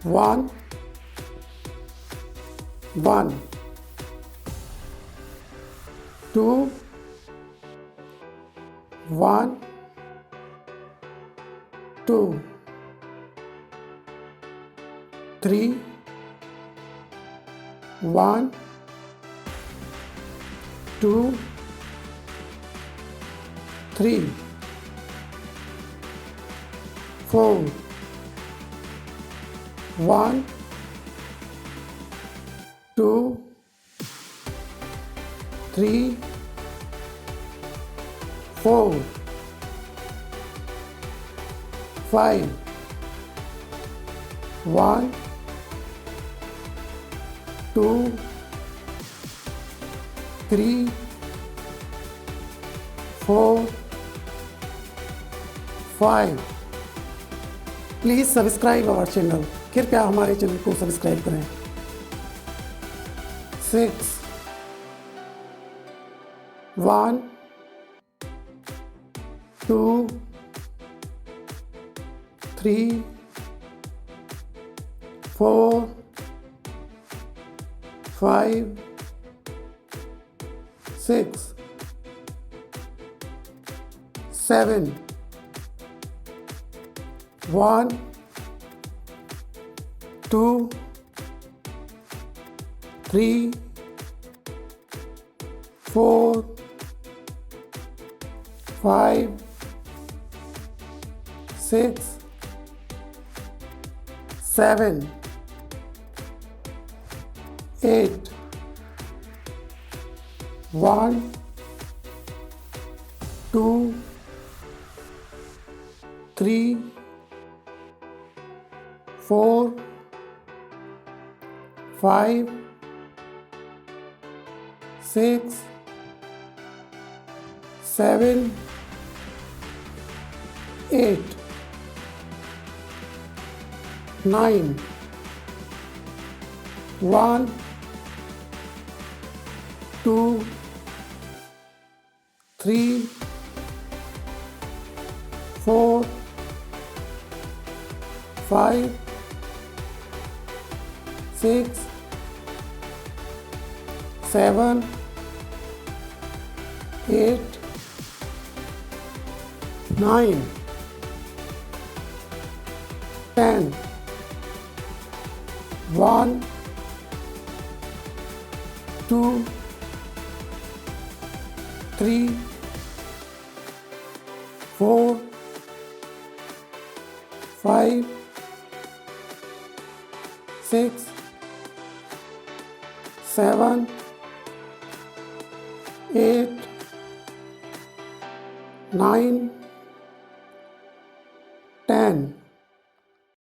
1 1 2 1 2 3 1 2 3 4 1 2 3 4 5 1 2 3 4 5 please subscribe our channel. कृपया हमारे channel को सब्सक्राइब करें। 6 1 2 3 4 5 6 7 1 2 3 4 5 6 7 8 1 2 3 4 5 6 7 8 9 1 2 3 4 5 6 7 8 9 10 1 2 3 4 5 6 7 8 9